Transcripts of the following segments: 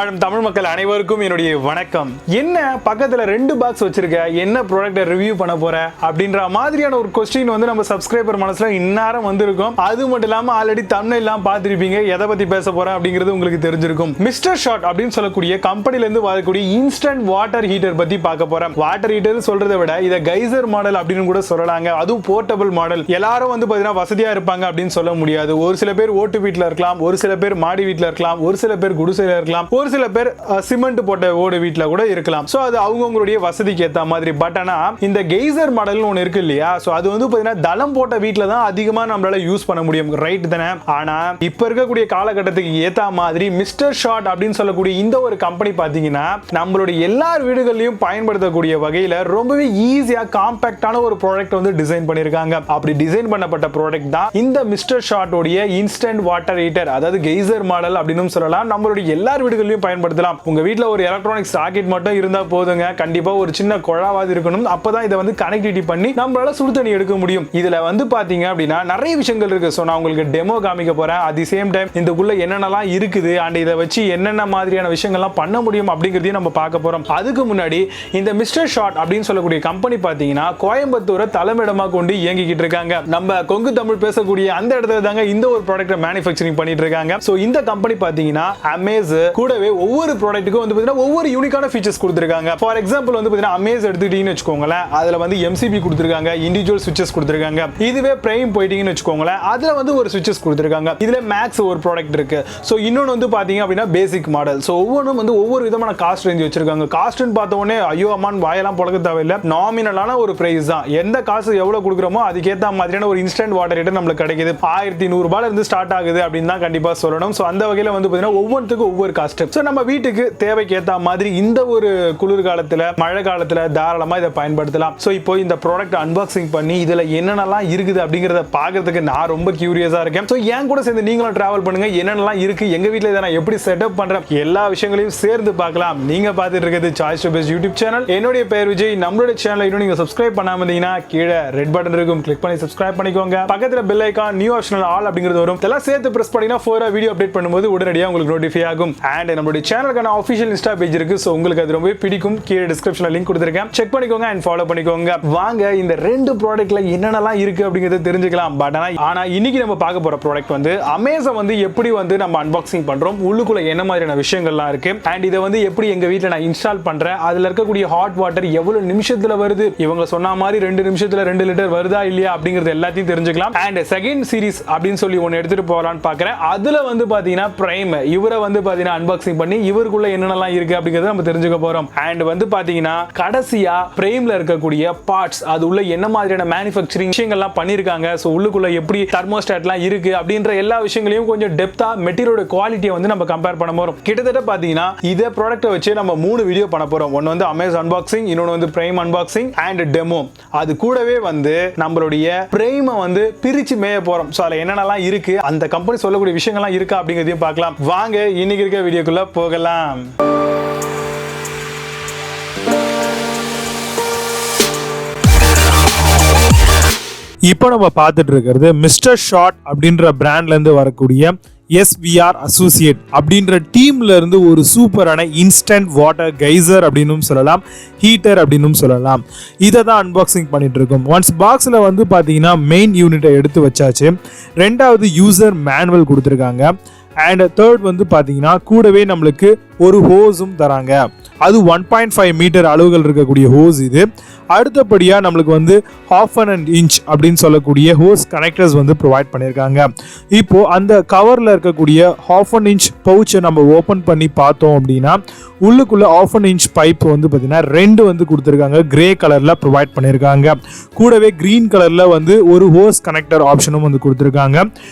வாழும் தமிழ் மக்கள் அனைவருக்கும் என்னுடைய வணக்கம். என்ன பக்கத்துல ரெண்டு பாக்ஸ் வச்சிருக்க, என்ன ப்ராடக்ட்டை ரிவ்யூ பண்ண போற அப்படின்ற மாதிரியான ஒரு क्वेश्चन வந்து நம்ம சப்ஸ்கிரைபர் மனசுல இந்நேரம் வந்திருக்கும். அது மட்டும் இல்லாம ஆல்ரெடி தம்ப்நெயில் எல்லாம் பார்த்திருப்பீங்க. எதை பத்தி பேச போறேன் அப்படிங்கிறது உங்களுக்கு தெரிஞ்சிருக்கும். Mr.Shot அப்படின்னு சொல்லக்கூடிய கம்பெனில இருந்து வரக்கூடிய இன்ஸ்டன்ட் வாட்டர் ஹீட்டர் பத்தி பார்க்க போறேன். வாட்டர் ஹீட்டர் சொல்றதை விட இத கைசர் மாடல் அப்படின்னு கூட சொல்லலாங்க. அதுவும் போர்ட்டபிள் மாடல். எல்லாரும் வந்து பாத்தீங்கன்னா வசதியா இருப்பாங்க அப்படின்னு சொல்ல முடியாது. ஒரு சில பேர் ஓட்டு வீட்ல இருக்கலாம், ஒரு சில பேர் மாடி வீட்ல இருக்கலாம், ஒரு சில பேர் குடிசையில இருக்கலாம், ஒரு சில பேர் சிமெண்ட் போட்ட ஓடு வீட்ல கூட இருக்கலாம். சோ அது அவங்களுடைய வசதிக்கு ஏத்த மாதிரி. பட் ஆனா இந்த கெய்சர் மாடல்னு ஒன்னு இருக்கு இல்லையா, சோ அது வந்து பாத்தீங்கன்னா தளம் போட்ட வீட்ல தான் அதிகமா நம்மளால யூஸ் பண்ண முடியும். ரைட் தானே? ஆனா இப்ப இருக்கக்கூடிய காலகட்டத்துக்கு ஏத்த மாதிரி Mr.Shot அப்படின்னு சொல்லக்கூடிய இந்த ஒரு கம்பெனி பாத்தீங்கன்னா நம்மளுடைய எல்லார் வீடுகளிலும் பயன்படுத்தக்கூடிய வகையில ரொம்பவே ஈஸியா காம்பாக்டான ஒரு ப்ராடக்ட் வந்து டிசைன் பண்ணிருக்காங்க. அப்படி டிசைன் பண்ணப்பட்ட ப்ராடக்ட் தான் இந்த Mr.Shot உடைய இன்ஸ்டன்ட் வாட்டர் ஹீட்டர், அதாவது கெய்சர் மாடல் அப்படின்னு சொல்லலாம். நம்மளுடைய எல்லார் வீடுகளிலும் பயன்படுத்தலாம். உங்க வீட்ல ஒரு எலக்ட்ரானிக்ஸ் சாக்கெட் மட்டும் இருந்தா போதுங்க. கண்டிப்பா ஒரு சின்ன குழாவாது இருக்கணும். அப்பதான் இதை வந்து கனெக்டிவிட்டி பண்ணி நம்மளால சுடு தண்ணி எடுக்க முடியும். இதுல வந்து பாத்தீங்க அப்படின்னா நிறைய விஷயங்கள் இருக்கு. சோ நான் உங்களுக்கு டெமோ காமிக்க போறேன். அட் தி சேம் டைம் இதுக்குள்ள என்னென்னலாம் இருக்குது அண்ட் இதை வச்சு என்னென்ன மாதிரியான விஷயங்கள்லாம் பண்ண முடியும் அப்படிங்கறதையும் நம்ம பார்க்க போறோம். அதுக்கு முன்னாடி இந்த Mr.Shot அப்படின்னு சொல்லக்கூடிய கம்பெனி பாத்தீங்கன்னா கோயம்புத்தூரை தலைமையிடமா கொண்டு இயங்கிக்கிட்டு இருக்காங்க. நம்ம கொங்கு தமிழ் பேசக்கூடிய அந்த இடத்துல தாங்க இந்த ஒரு ப்ராடக்ட்டை மேனுஃபேக்சரிங் பண்ணிட்டு இருக்காங்க. சோ இந்த கம்பெனி பாத்தீங்கன்னா அமேஸ் கூடவே ஒவ்வொரு ப்ராடக்ட்டுக்கும் வந்து பாத்தீங்கன்னா ஒவ்வொரு யூனிக்கான ஃபீச்சர்ஸ் கொடுத்திருக்காங்க. ஃபார் எக்ஸாம்பிள் வந்து பாத்தீங்கன்னா அமேஸ் எடுத்துக்கிட்டீங்கன்னு வெச்சுக்கோங்களேன், அதுல வந்து MCB கொடுத்திருக்காங்க, இண்டிவிஜுவல் ஸ்விட்சஸ் கொடுத்திருக்காங்க. இதுவே பிரைம் போயிட்டீங்கன்னு வெச்சுக்கோங்களேன், அதுல வந்து ஒரு ஸ்விட்சஸ் கொடுத்திருக்காங்க. இதுல மேக்ஸ் ஒரு ப்ராடக்ட் இருக்கு. சோ இன்னொன்னு வந்து பாத்தீங்க அப்படின்னா பேசிக் மாடல். சோ ஒவ்வொன்றும் வந்து ஒவ்வொரு விதமான காஸ்ட் ரேஞ்ச் வச்சிருக்காங்க. காஸ்ட்னு பார்த்த உடனே ஐயோ அம்மான் வாயெல்லாம் பொழக்க தேவையில்லை. நாமினலான ஒரு பிரைஸ் தான். எந்த காசு எவ்வளவு கொடுக்குறோமோ அதுக்கேற்ற மாதிரியான ஒரு இன்ஸ்டன்ட் வாட்டர் ஹீட்டர் நம்மளுக்கு கிடைக்குது. 1100 ரூபாயில இருந்து ஸ்டார்ட் ஆகுது அப்படின்னு தான் கண்டிப்பா சொல்லணும். சோ அந்த வகையில வந்து பாத்தீங்கன்னா ஒவ்வொன்றுக்கும் ஒவ்வொரு காஸ்ட். சோ நம்ம வீட்டுக்கு தேவைக்கு ஏத்த மாதிரி இந்த ஒரு குளிர் காலத்துல மழை காலத்துல தாராளமா இதை பயன்படுத்தலாம். சோ இப்போ இந்த ப்ராடக்ட் அன்பாக்சிங் பண்ணி இதுல என்னென்னலாம் இருக்குது அப்படிங்கறத பாக்குறதுக்கு நான் ரொம்ப கியூரியஸா இருக்கேன். சோ என் கூட சேர்ந்து நீங்களும் டிராவல் பண்ணுங்க. என்னென்னலாம் இருக்கு, எங்க வீட்ல இதை நான் எப்படி செட்டப் பண்றேன், எல்லா விஷயங்களையும் சேர்ந்து பார்க்கலாம். நீங்க பார்த்துட்டு இருக்கிறது choice to best YouTube channel. என்னுடைய பேர் விஜய். நம்மளுடைய சேனலை இன்னும் நீங்க சப்ஸ்கிரைப் பண்ணாம இருந்தீங்கன்னா கீழே ரெட் பட்டன் இருக்கும், கிளிக் பண்ணி சப்ஸ்கிரைப் பண்ணிக்கோங்க. பக்கத்துல bell icon new optional all அப்படிங்கிறது வரும். இதெல்லாம் சேர்த்து பிரஸ் பண்ணீங்கன்னா ஃபோரா வீடியோ அப்டேட் பண்ணும்போது உடனடியாக உங்களுக்கு நோட்டிஃபை ஆகும். அண்ட் நம்மளுடைய சேனலுக்கான ஆஃபிஷியல் இன்ஸ்டா பேஜ் இருக்கு. சோ உங்களுக்கு அது ரொம்ப பிடிக்கும். கீழே டிஸ்கிரிப்ஷன்ல லிங்க் கொடுத்திருக்கேன், செக் பண்ணிக்கோங்க அண்ட் ஃபாலோ பண்ணிக்கோங்க. வாங்க இந்த ரெண்டு ப்ராடக்ட்ல என்னென்னலாம் இருக்கு அப்படிங்கறத தெரிஞ்சுக்கலாம். பட் ஆனா இன்னைக்கு நம்ம பார்க்க போற ப்ராடக்ட் வந்து அமேசான் வந்து எப்படி வந்து நம்ம அன்பாக்சிங் பண்றோம், உள்ளுக்குள்ள என்ன மாதிரியான விஷயங்கள்லாம் இருக்கு அண்ட் இதை வந்து எப்படி எங்க வீட்ல நான் இன்ஸ்டால் பண்றேன், அதுல இருக்கக்கூடிய ஹாட் வாட்டர் எவ்வளவு நிமிஷத்துல வருது, இவங்க சொன்ன மாதிரி 2 நிமிஷத்துல 2 லிட்டர் வருதா இல்லையா அப்படிங்கறது எல்லாத்தையும் தெரிஞ்சுக்கலாம். அண்ட் செகண்ட் சீரிஸ் அப்படின்னு சொல்லி ஒன்னு எடுத்துட்டு போகலான்னு பாக்குறேன். அதுல வந்து பாத்தீங்கன்னா பிரைம், இவரை வந்து பாத்தீங்கன்னா அன்பாக்சிங் பண்ணி இவருக்குள்ள என்னென்னலாம் இருக்கு அப்படிங்கறத நம்ம தெரிஞ்சுக்க போறோம். அண்ட் வந்து பாத்தீங்கன்னா கடைசியா பிரைம்ல இருக்கக்கூடிய பார்ட்ஸ், அது உள்ள என்ன மாதிரியான மேனுஃபேக்சரிங் விஷயங்கள்லாம் பண்ணிருக்காங்க, சோ உள்ளுக்குள்ள எப்படி தெர்மோஸ்டாட்லாம் இருக்கு அப்படின்ற எல்லா விஷயங்களையும் கொஞ்சம் டெப்தா மெட்டீரியலோட குவாலிட்டியை வந்து நம்ம கம்பேர் பண்ண போறோம். கிட்டத்தட்ட பாத்தீங்கன்னா இதே ப்ராடக்ட்டை வச்சு நம்ம 3 வீடியோ பண்ண போறோம். ஒன்னு வந்து அமேசான் அன்பாக்சிங், இன்னொன்னு வந்து பிரைம் அன்பாக்சிங் அண்ட் டெமோ. அது கூடவே வந்து நம்மளுடைய பிரைமை வந்து பிரிச்சு மேய போறோம். சோ அதுல என்னென்னலாம் இருக்கு, அந்த கம்பெனி சொல்லக்கூடிய விஷயங்கள்லாம் இருக்கா அப்படிங்கறதையும் பார்க்கலாம். வாங்க இன்னைக்கு இருக்க வீடியோக்குள்ள போகலாம். இப்போ நம்ம பார்த்துட்டு இருக்கிறது Mr.Shot அப்படின்ற பிராண்ட்ல இருந்து வரக்கூடிய SVR அசோசியேட் அப்படின்ற டீம்ல இருந்து ஒரு சூப்பரான இன்ஸ்டன்ட் வாட்டர் கைசர் அப்படின்னு சொல்லலாம், ஹீட்டர் அப்படின்னு சொல்லலாம். இதை தான் அன்பாக்சிங் பண்ணிட்டு இருக்கோம். ஒன்ஸ் பாக்ஸ்ல வந்து பாத்தீங்கன்னா மெயின் யூனிட்டை எடுத்து வச்சாச்சு. ரெண்டாவது யூசர் மேனுவல் கொடுத்துருக்காங்க. அண்ட் தேர்ட் வந்து பாத்தீங்கன்னா கூடவே நம்மளுக்கு ஒரு ஹோஸும் தராங்க. அது 1.5 மீட்டர் அளவுகள் இருக்கக்கூடிய ஹோஸ் இது. அடுத்தபடியா நம்மளுக்கு வந்து 1/2 இன்ச் அப்படின்னு சொல்லக்கூடிய ஹோஸ் கனெக்டர்ஸ் வந்து ப்ரொவைட் பண்ணியிருக்காங்க. இப்போ அந்த கவர்ல இருக்கக்கூடிய 1/2 இன்ச் பவுச்சை நம்ம ஓபன் பண்ணி பார்த்தோம் அப்படின்னா உள்ளுக்குள்ள 1/2 இன்ச் பைப் வந்து பார்த்தீங்கன்னா 2 வந்து கொடுத்துருக்காங்க. கிரே கலர்ல ப்ரொவைட் பண்ணியிருக்காங்க. கூடவே கிரீன் கலர்ல வந்து ஒரு ஹோஸ் கனெக்டர் ஆப்ஷனும் வந்து கொடுத்துருக்காங்க.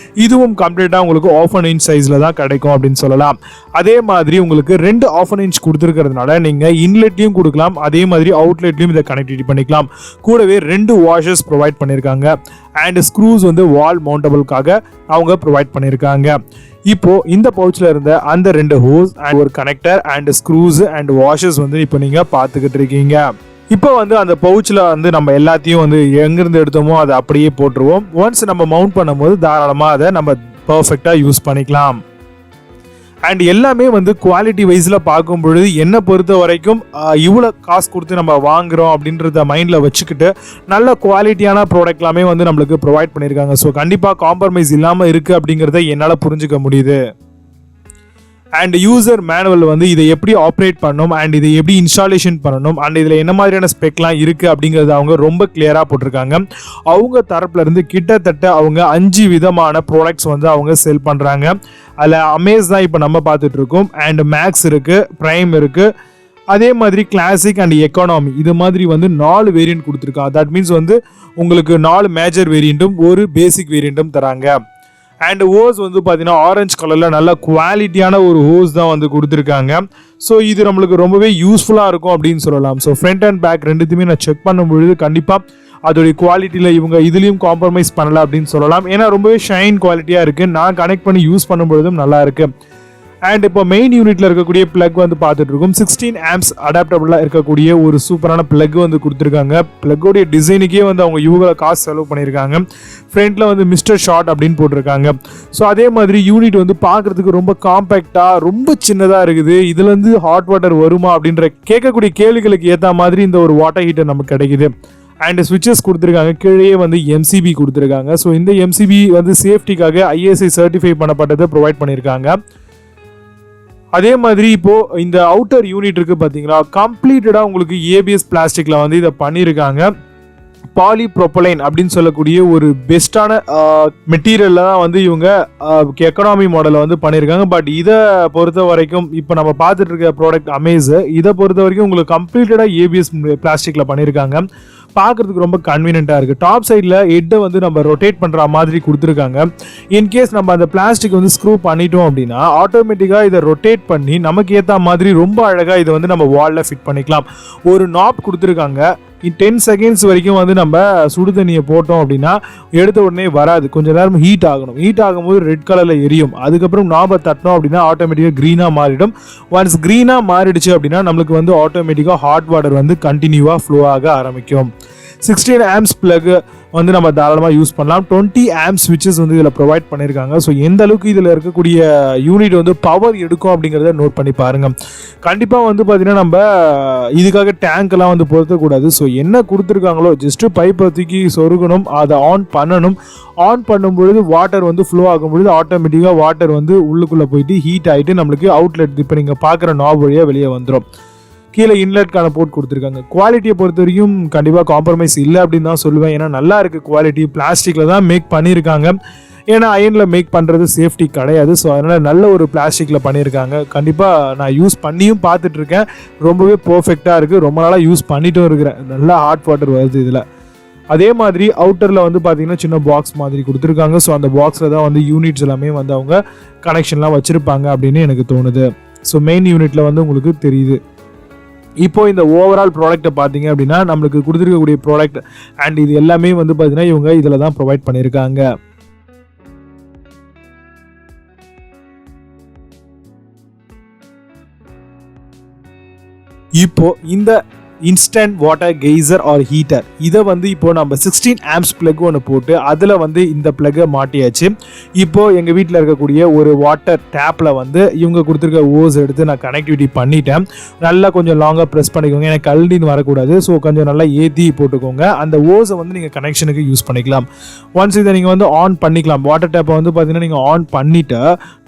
இதுவும் கம்ப்ளீட்டா உங்களுக்கு 1/2 இன்ச் சைஸ்ல தான் கிடைக்கும் அப்படின்னு சொல்லலாம். அதே மாதிரி உங்களுக்கு 2 1/2 இன்ச் கொடுத்துருக்கிறதுனால நீங்க இன்லெட்லயும் கொடுக்கலாம், அதே மாதிரி அவுட்லெட்லயும் இதை கனெக்டிவிட்டி பண்ணிக்கலாம். கூடவே 2 வாஷர்ஸ் ப்ரொவைட் பண்ணியிருக்காங்க. அண்ட் ஸ்க்ரூஸ் வந்து வால் மவுண்டபிள்காக அவங்க ப்ரொவைட் பண்ணியிருக்காங்க. இப்போ இந்த பவுச்ல இருந்த அந்த 2 ஹோஸ் அண்ட் ஒரு connector and screws and washers வந்து இப்போ நீங்க பார்த்துக்கிட்டு இருக்கீங்க. இப்போ வந்து அந்த பவுச்ல வந்து நம்ம எல்லாத்தையும் வந்து எங்கிருந்து எடுத்தோமோ அதை அப்படியே போட்டுருவோம். ஒன்ஸ் நம்ம மவுண்ட் பண்ணும்போது தாராளமாக அதை நம்ம பர்ஃபெக்டா யூஸ் பண்ணிக்கலாம். அண்ட் எல்லாமே வந்து குவாலிட்டி வைஸில் பார்க்கும் பொழுது என்னை பொறுத்த வரைக்கும் இவ்வளோ காசு கொடுத்து நம்ம வாங்குகிறோம் அப்படின்றத மைண்டில் வச்சுக்கிட்டு நல்ல குவாலிட்டியான ப்ராடக்ட் எல்லாமே வந்து நம்மளுக்கு ப்ரொவைட் பண்ணியிருக்காங்க. ஸோ கண்டிப்பாக காம்ப்ரமைஸ் இல்லாமல் இருக்குது அப்படிங்கிறத என்னால் புரிஞ்சுக்க முடியுது. அண்ட் யூசர் மேனுவல் வந்து இதை எப்படி ஆப்ரேட் பண்ணணும் அண்ட் இதை எப்படி இன்ஸ்டாலேஷன் பண்ணணும் அண்ட் இதில் என்ன மாதிரியான ஸ்பெக்லாம் இருக்குது அப்படிங்கிறது அவங்க ரொம்ப கிளியராக போட்டிருக்காங்க. அவங்க தரப்புலேருந்து கிட்டத்தட்ட அவங்க 5 விதமான ப்ராடக்ட்ஸ் வந்து அவங்க செல் பண்ணுறாங்க. அதில் அமேஸ் தான் இப்போ நம்ம பார்த்துட்ருக்கோம். அண்ட் மேக்ஸ் இருக்குது, ப்ரைம் இருக்குது, அதே மாதிரி கிளாசிக் அண்ட் எக்கானமி, இது மாதிரி வந்து 4 வேரியன்ட் கொடுத்துருக்காங்க. தட் மீன்ஸ் வந்து உங்களுக்கு 4 மேஜர் வேரியண்ட்டும் ஒரு பேசிக் வேரியண்ட்டும் தராங்க. அண்ட் ஹோஸ் வந்து பார்த்தீங்கன்னா ஆரஞ்சு கலரில் நல்ல குவாலிட்டியான ஒரு ஹோஸ் தான் வந்து கொடுத்துருக்காங்க. ஸோ இது நம்மளுக்கு ரொம்பவே யூஸ்ஃபுல்லாக இருக்கும் அப்படின்னு சொல்லலாம். ஸோ ஃப்ரண்ட் அண்ட் பேக் ரெண்டுத்தையுமே நான் செக் பண்ணும்பொழுது கண்டிப்பாக அதோடைய குவாலிட்டியில் இவங்க இதுலேயும் காம்ப்ரமைஸ் பண்ணலை அப்படின்னு சொல்லலாம். ஏன்னா ரொம்பவே ஷைன் குவாலிட்டியாக இருக்குது. நான் கனெக்ட் பண்ணி யூஸ் பண்ணும்பொழுதும் நல்லா இருக்குது. அண்ட் இப்போ மெயின் யூனிட்டில் இருக்கக்கூடிய பிளக் வந்து பார்த்துட்டு இருக்கோம். 16 ஆம்ப்ஸ் அடாப்டபுளாக இருக்கக்கூடிய ஒரு சூப்பரான பிளக் வந்து கொடுத்துருக்காங்க. பிளக்கோடைய டிசைனுக்கே வந்து அவங்க இவ்வளோ காசு செலவு பண்ணியிருக்காங்க. ஃப்ரண்ட்டில் வந்து Mr.Shot அப்படின்னு போட்டிருக்காங்க. ஸோ அதே மாதிரி யூனிட் வந்து பார்க்குறதுக்கு ரொம்ப காம்பேக்டாக ரொம்ப சின்னதாக இருக்குது. இதில் வந்து ஹாட் வாட்டர் வருமா அப்படின்ற கேட்கக்கூடிய கேள்விகளுக்கு ஏற்ற மாதிரி இந்த ஒரு வாட்டர் ஹீட்டர் நமக்கு கிடைக்குது. அண்ட் ஸ்விட்சஸ் கொடுத்துருக்காங்க. கீழே வந்து MCB கொடுத்துருக்காங்க. ஸோ இந்த MCB வந்து சேஃப்டிக்காக ISI சர்டிஃபை பண்ணப்பட்டதை ப்ரொவைட் பண்ணியிருக்காங்க. அதே மாதிரி இப்போது இந்த அவுட்டர் யூனிட் இருக்குது பார்த்தீங்களா, கம்ப்ளீட்டடாக உங்களுக்கு ABS பிளாஸ்டிக்கில் வந்து இதை பண்ணியிருக்காங்க. பாலிப்ரோபலைன் அப்படின்னு சொல்லக்கூடிய ஒரு பெஸ்ட்டான மெட்டீரியலில் தான் வந்து இவங்க எக்கனாமி மாடலில் வந்து பண்ணியிருக்காங்க. பட் இதை பொறுத்த வரைக்கும் இப்போ நம்ம பார்த்துட்டு இருக்க ப்ராடக்ட் அமேஸ், இதை பொறுத்த வரைக்கும் உங்களுக்கு கம்ப்ளீட்டடாக ABS பிளாஸ்டிக்கில் பண்ணியிருக்காங்க. பார்க்குறதுக்கு ரொம்ப கன்வீனியண்ட்டாக இருக்குது. டாப் சைடில் ஹெட்டை வந்து நம்ம ரொட்டேட் பண்ணுற மாதிரி கொடுத்துருக்காங்க. இன்கேஸ் நம்ம அந்த பிளாஸ்டிக் வந்து ஸ்க்ரூ பண்ணிட்டோம் அப்படின்னா ஆட்டோமேட்டிக்காக இதை ரொட்டேட் பண்ணி நமக்கு ஏற்ற மாதிரி ரொம்ப அழகாக இதை வந்து நம்ம வாலில் ஃபிட் பண்ணிக்கலாம். ஒரு நாப் கொடுத்துருக்காங்க. 10 செகண்ட்ஸ் வரைக்கும் வந்து நம்ம சுடு தண்ணியை போட்டோம் அப்படின்னா எடுத்த உடனே வராது. கொஞ்சம் நேரம் ஹீட் ஆகணும். ஹீட் ஆகும்போது ரெட் கலரில் எரியும். அதுக்கப்புறம் நாபை தட்டினோம் அப்படின்னா ஆட்டோமேட்டிக்காக க்ரீனாக மாறிடும். ஒன்ஸ் க்ரீனாக மாறிடுச்சு அப்படின்னா நம்மளுக்கு வந்து ஆட்டோமேட்டிக்காக ஹாட் வாட்டர் வந்து கண்டினியூவாக ஃப்ளோ ஆக ஆரம்பிக்கும். 16 ஆம்ப்ஸ் பிளக் வந்து நம்ம தாராளமாக யூஸ் பண்ணலாம். 20 ஆம்ப் ஸ்விட்சஸ் வந்து இதில் ப்ரொவைட் பண்ணியிருக்காங்க. ஸோ எந்த அளவுக்கு இதில் இருக்கக்கூடிய யூனிட் வந்து பவர் எடுக்கும் அப்படிங்கிறத நோட் பண்ணி பாருங்கள். கண்டிப்பாக வந்து பார்த்திங்கன்னா நம்ம இதுக்காக டேங்க்கெல்லாம் வந்து பொருத்தக்கூடாது. ஸோ என்ன கொடுத்துருக்காங்களோ ஜஸ்ட்டு பைப்பை தூக்கி சொருகணும், அதை ஆன் பண்ணணும். ஆன் பண்ணும்பொழுது வாட்டர் வந்து ஃப்ளோ ஆகும்பொழுது ஆட்டோமேட்டிக்காக வாட்டர் வந்து உள்ளுக்குள்ளே போயிட்டு ஹீட் ஆகிட்டு நம்மளுக்கு அவுட்லெட் இப்போ நீங்கள் பார்க்குற நாப் வழியாக வெளியே வந்துடும். கீழே இன்லெட்கான போர்ட் கொடுத்துருக்காங்க. குவாலிட்டியை பொறுத்த வரைக்கும் கண்டிப்பாக காம்ப்ரமைஸ் இல்லை அப்படின்னு தான் சொல்லுவேன். ஏன்னா நல்லா இருக்குது குவாலிட்டி. பிளாஸ்டிக்கில் தான் மேக் பண்ணியிருக்காங்க. ஏன்னா அயனில் மேக் பண்ணுறது சேஃப்டி கிடையாது. ஸோ அதனால் நல்ல ஒரு பிளாஸ்டிக்கில் பண்ணியிருக்காங்க. கண்டிப்பாக நான் யூஸ் பண்ணியும் பார்த்துட்ருக்கேன். ரொம்பவே பர்ஃபெக்டாக இருக்குது. ரொம்ப நாளாக யூஸ் பண்ணிட்டும் இருக்கிறேன். நல்லா ஹாட் வாட்டர் வருது இதில். அதே மாதிரி அவுட்டரில் வந்து பார்த்திங்கன்னா சின்ன பாக்ஸ் மாதிரி கொடுத்துருக்காங்க. ஸோ அந்த பாக்ஸில் தான் வந்து யூனிட்ஸ் எல்லாமே வந்து அவங்க கனெக்ஷன்லாம் வச்சுருப்பாங்க அப்படின்னு எனக்கு தோணுது. ஸோ மெயின் யூனிட்டில் வந்து உங்களுக்கு தெரியுது. இப்போ இந்த ஓவரால் ப்ராடக்ட்டை பார்த்தீங்க அப்படின்னா நம்மளுக்கு கொடுத்துருக்கக்கூடிய ப்ராடக்ட் அண்ட் இது எல்லாமே வந்து பார்த்தீங்கன்னா இவங்க இதில் தான் ப்ரொவைட் பண்ணியிருக்காங்க. இப்போ இந்த instant water geyser or heater இதை வந்து இப்போ நம்ம 16 ஆம்ப்ஸ் பிளக் ஒன்று போட்டு அதில் வந்து இந்த பிளக்கை மாட்டியாச்சு. இப்போ எங்கள் வீட்டில் இருக்கக்கூடிய ஒரு வாட்டர் டேப்பில் வந்து இவங்க கொடுத்துருக்க ஓஸ் எடுத்து நான் கனெக்டிவிட்டி பண்ணிட்டேன். நல்லா கொஞ்சம் லாங்காக ப்ரெஸ் பண்ணிக்கோங்க. எனக்கு கல்டின்னு வரக்கூடாது. ஸோ கொஞ்சம் நல்லா ஏற்றி போட்டுக்கோங்க. அந்த ஓஸை வந்து நீங்கள் கனெக்ஷனுக்கு யூஸ் பண்ணிக்கலாம். ஒன்ஸ் இதை நீங்கள் வந்து ஆன் பண்ணிக்கலாம். வாட்டர் டேப்பை வந்து பார்த்தீங்கன்னா நீங்கள் ஆன் பண்ணிவிட்டு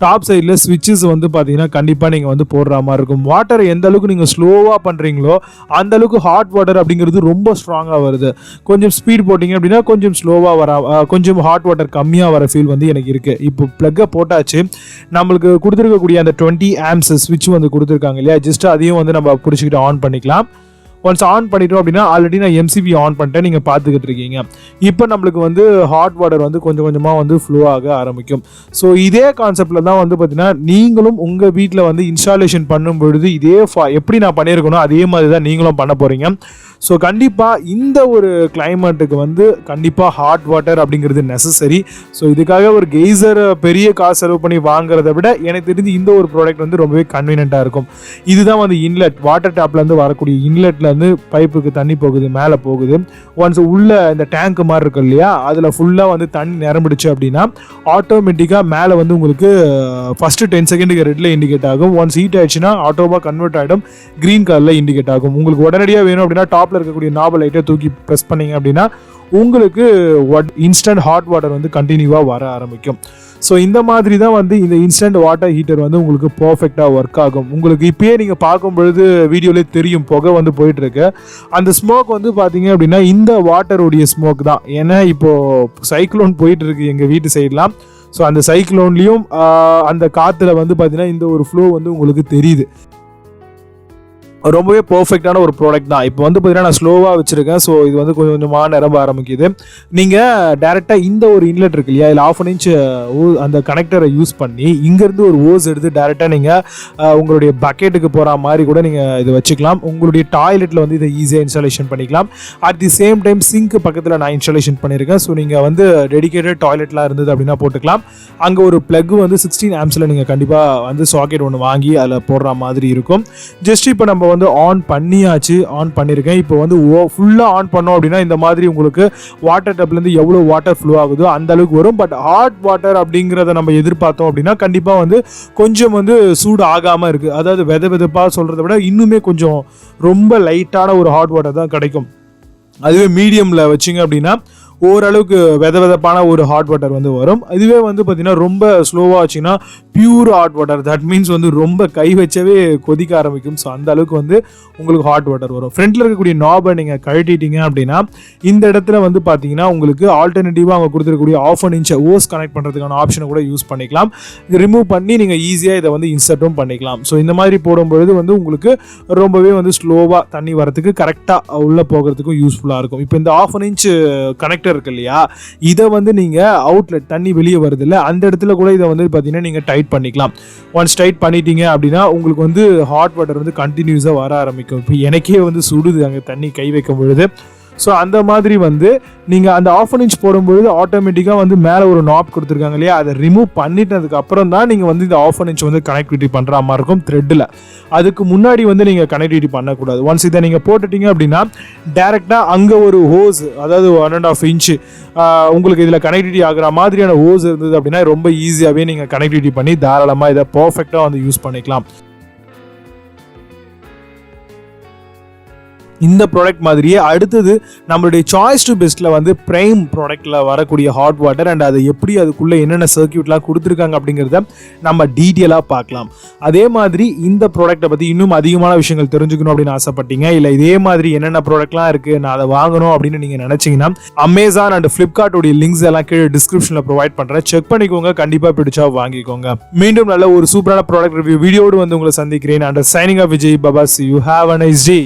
டாப் சைடில் ஸ்விட்சஸ் வந்து பார்த்தீங்கன்னா கண்டிப்பாக நீங்கள் வந்து போடுற மாதிரி இருக்கும். வாட்டர் எந்த அளவுக்கு நீங்கள் ஸ்லோவாக பண்ணுறீங்களோ அந்த அளவுக்கு ஹாட் வாட்டர் அப்படிங்கிறது ரொம்ப ஸ்ட்ராங்காக வருது. கொஞ்சம் ஸ்பீட் போட்டிங்க அப்படின்னா கொஞ்சம் ஸ்லோவாக வர, கொஞ்சம் ஹாட் வாட்டர் கம்மியாக வர ஃபீல் வந்து எனக்கு இருக்குது. இப்போ ப்ளக்கை போட்டாச்சு. நம்மளுக்கு கொடுத்துருக்கக்கூடிய அந்த 20 ஆம்ப்ஸ் ஸ்விட்ச் வந்து கொடுத்துருக்காங்க இல்லையா, ஜஸ்ட் அதையும் வந்து நம்ம பிடிச்சிக்கிட்டு ஆன் பண்ணிக்கலாம். ஒன்ஸ் ஆன் பண்ணிட்டோம் அப்படின்னா ஆல்ரெடி நான் MCB ஆன் பண்ணிட்டேன், நீங்கள் பார்த்துக்கிட்டு இருக்கீங்க. இப்போ நம்மளுக்கு வந்து ஹாட் வாட்டர் வந்து கொஞ்சம் கொஞ்சமாக வந்து ஃப்ளோ ஆக ஆரம்பிக்கும். ஸோ இதே கான்செப்டில் தான் வந்து பார்த்தீங்கன்னா நீங்களும் உங்கள் வீட்டில் வந்து இன்ஸ்டாலேஷன் பண்ணும் பொழுது இதே எப்படி நான் பண்ணியிருக்கணும் அதே மாதிரி தான் நீங்களும் பண்ண போகிறீங்க. ஸோ கண்டிப்பாக இந்த ஒரு கிளைமேட்டுக்கு வந்து கண்டிப்பாக ஹாட் வாட்டர் அப்படிங்கிறது நெசசரி. ஸோ இதுக்காக ஒரு கெய்சர் பெரிய காசு செலவு பண்ணி வாங்குறத விட எனக்கு தெரிஞ்சு இந்த ஒரு ப்ராடக்ட் வந்து ரொம்பவே கன்வீனியண்ட்டாக இருக்கும். இதுதான் வந்து இன்லெட், வாட்டர் டேப்லேருந்து வரக்கூடிய இன்லெட்டில் வந்து பைப்புக்கு தண்ணி போகுது, மேலே போகுது. ஒன்ஸ் உள்ள இந்த டேங்க் மாதிரி இருக்கு இல்லையா, அதில் ஃபுல்லாக வந்து தண்ணி நிரம்பிடுச்சு அப்படின்னா ஆட்டோமேட்டிக்காக மேலே வந்து உங்களுக்கு ஃபஸ்ட்டு 10 செகண்டுக்கு ரெட்டில் இண்டிகேட் ஆகும். ஒன்ஸ் ஹீட் ஆயிடுச்சுன்னா ஆட்டோவாக கன்வெர்ட் ஆகிடும், க்ரீன் கலரில் இண்டிகேட் ஆகும். உங்களுக்கு உடனடியாக வேணும் அப்படின்னா டாப்பில் இருக்கக்கூடிய நாப லைட்டை தூக்கி ப்ரெஸ் பண்ணிங்க அப்படின்னா உங்களுக்கு இன்ஸ்டன்ட் ஹாட் வாட்டர் வந்து கண்டினியூவாக வர ஆரம்பிக்கும். ஸோ இந்த மாதிரி தான் வந்து இந்த இன்ஸ்டன்ட் வாட்டர் ஹீட்டர் வந்து உங்களுக்கு பர்ஃபெக்டாக ஒர்க் ஆகும். உங்களுக்கு இப்போயே நீங்கள் பார்க்கும் பொழுது வீடியோலேயே தெரியும், புகை வந்து போயிட்டுருக்கு. அந்த ஸ்மோக் வந்து பார்த்தீங்க அப்படின்னா இந்த வாட்டருடைய ஸ்மோக் தான். ஏன்னா இப்போது சைக்ளோன் போயிட்டுருக்கு எங்கள் வீட்டு சைட்லாம். ஸோ அந்த சைக்ளோன்லேயும் அந்த காற்றுல வந்து பார்த்தீங்கன்னா இந்த ஒரு ஃப்ளோ வந்து உங்களுக்கு தெரியுது. ரொம்பவே பர்ஃபெக்டான ஒரு ப்ராடக்ட் தான். இப்போ வந்து பார்த்தீங்கன்னா நான் ஸ்லோவாக வச்சுருக்கேன். ஸோ இது வந்து கொஞ்சம் கொஞ்சமாக நிரம்ப ஆரம்பிக்குது. நீங்கள் டேரெக்டாக இந்த ஒரு இன்லெட் இருக்கு இல்லையா, இல்லை 1/2 இன்ச் அந்த கனெக்டரை யூஸ் பண்ணி இங்கேருந்து ஒரு ஓஸ் எடுத்து டேரெக்டாக நீங்கள் உங்களுடைய பக்கெட்டுக்கு போகிற மாதிரி கூட நீங்கள் இதை வச்சுக்கலாம். உங்களுடைய டாய்லெட்டில் வந்து இதை ஈஸியாக இன்ஸ்டாலேஷன் பண்ணிக்கலாம். At the same time sink பக்கத்தில் நான் இன்ஸ்டாலேஷன் பண்ணியிருக்கேன். ஸோ நீங்கள் வந்து டெடிகேட்டட் டாய்லெட்லாம் இருந்தது அப்படின்னா போட்டுக்கலாம். அங்கே ஒரு ப்ளக் வந்து 16 ஆம்ஸில் நீங்கள் கண்டிப்பாக வந்து சாக்கெட் ஒன்று வாங்கி அதில் போடுற மாதிரி இருக்கும். ஜஸ்ட் இப்போ நம்ம வந்து ஆன் பண்ணியாச்சு, ஆன் பண்ணியிருக்கேன். இப்போ வந்து ஃபுல்லாக ஆன் பண்ணோம் அப்படின்னா இந்த மாதிரி உங்களுக்கு வாட்டர் டப்லேருந்து எவ்வளோ வாட்டர் ஃப்ளோ ஆகுதோ அந்த அளவுக்கு வரும். பட் ஹாட் வாட்டர் அப்படிங்கிறத நம்ம எதிர்பார்த்தோம் அப்படின்னா கண்டிப்பாக வந்து கொஞ்சம் வந்து சூடு ஆகாமல் இருக்குது. அதாவது வெதப்பாக சொல்கிறத விட இன்னுமே கொஞ்சம் ரொம்ப லைட்டான ஒரு ஹாட் வாட்டர் தான் கிடைக்கும். அதுவே மீடியமில் வச்சிங்க அப்படின்னா ஓரளவுக்கு வெதப்பான ஒரு ஹாட் வாட்டர் வந்து வரும். இதுவே வந்து பார்த்தீங்கன்னா ரொம்ப ஸ்லோவாக வச்சிங்கன்னா pure hot water, that means வந்து ரொம்ப கை வச்சவே கொதிக்க ஆரம்பிக்கும். ஸோ அந்த அளவுக்கு வந்து உங்களுக்கு ஹாட் வாட்டர் வரும். ஃப்ரண்ட்டில் இருக்கக்கூடிய நாபை நீங்கள் கழட்டிட்டீங்க அப்படின்னா இந்த இடத்துல வந்து பார்த்தீங்கன்னா உங்களுக்கு ஆல்டர்னேட்டிவாக அவங்க கொடுத்துருக்கக்கூடிய 1/2 இன்ச் ஓஸ் கனெக்ட் பண்ணுறதுக்கான ஆப்ஷனை கூட யூஸ் பண்ணிக்கலாம். இது ரிமூவ் பண்ணி நீங்கள் ஈஸியாக இதை வந்து இன்சர்ட்டும் பண்ணிக்கலாம். ஸோ இந்த மாதிரி போடும்பொழுது வந்து உங்களுக்கு ரொம்பவே வந்து ஸ்லோவாக தண்ணி வரத்துக்கு கரெக்டாக உள்ளே போகிறதுக்கும் யூஸ்ஃபுல்லாக இருக்கும். இப்போ இந்த 1/2 இன்ச் கனெக்டர் இருக்கு இல்லையா, இதை வந்து நீங்கள் அவுட்லெட் தண்ணி வெளியே வருது இல்லை, அந்த இடத்துல கூட இதை வந்து பார்த்தீங்கன்னா நீங்கள் டைட் பண்ணிக்கலாம். ஒன்ஸ் டைட் பண்ணிட்டீங்க அப்படின்னா உங்களுக்கு வந்து ஹாட் வாட்டர் வந்து கண்டினியூஸாக வர ஆரம்பிக்கும். இப்போ எனக்கே வந்து சுடுது அங்கே தண்ணி கை வைக்கும் பொழுது. ஸோ அந்த மாதிரி வந்து நீங்கள் அந்த 1/2 இன்ச் போடும்பொழுது ஆட்டோமேட்டிக்காக வந்து மேலே ஒரு நாப் கொடுத்துருக்காங்க இல்லையா, அதை ரிமூவ் பண்ணிட்டதுக்கு அப்புறம் தான் நீங்கள் வந்து இந்த 1/2 இன்ச் வந்து கனெக்டிவிட்டி பண்ணுற மாதிரி இருக்கும் த்ரெட்டில். அதுக்கு முன்னாடி வந்து நீங்கள் கனெக்டிவிட்டி பண்ணக்கூடாது. ஒன்ஸ் இதை நீங்கள் போட்டுட்டீங்க அப்படின்னா டேரெக்டாக அங்கே ஒரு ஹோஸ், அதாவது 1.5 இன்ச்சு உங்களுக்கு இதில் கனெக்டிவிட்டி ஆகிற மாதிரியான ஹோஸ் இருந்தது அப்படின்னா ரொம்ப ஈஸியாகவே நீங்கள் கனெக்டிவிட்டி பண்ணி தாராளமாக இதை பர்ஃபெக்டாக வந்து யூஸ் பண்ணிக்கலாம். இந்த ப்ராடக்ட் மாதிரியே அடுத்தது நம்மளுடைய சாய்ஸ் டு பெஸ்ட்டில் வந்து பிரைம் ப்ராடக்ட்டில் வரக்கூடிய ஹாட் வாட்டர் அண்ட் அது எப்படி அதுக்குள்ளே என்னென்ன சர்க்கியூட்லாம் கொடுத்துருக்காங்க அப்படிங்கிறத நம்ம டீட்டெயிலாக பார்க்கலாம். அதே மாதிரி இந்த ப்ராடக்ட்டை பற்றி இன்னும் அதிகமான விஷயங்கள் தெரிஞ்சுக்கணும் அப்படின்னு ஆசைப்பட்டீங்க, இல்லை இதே மாதிரி என்னென்ன ப்ராடக்ட்லாம் இருக்குது நான் அதை வாங்கணும் அப்படின்னு நீங்கள் நினச்சிங்கன்னா அமேசான் அண்ட் ஃப்ளிப்கார்ட்டோடைய லிங்க்ஸ் எல்லாம் கீழே டிஸ்கிரிப்ஷனில் ப்ரொவைட் பண்ணுறேன், செக் பண்ணிக்கோங்க. கண்டிப்பாக பிடிச்சா வாங்கிக்கோங்க. மீண்டும் நல்ல ஒரு சூப்பரான ப்ராடக்ட் ரிவ்யூ வீடியோடு வந்து உங்களை சந்திக்கிறேன். And signing off Vijay Baba, C you have a nice day.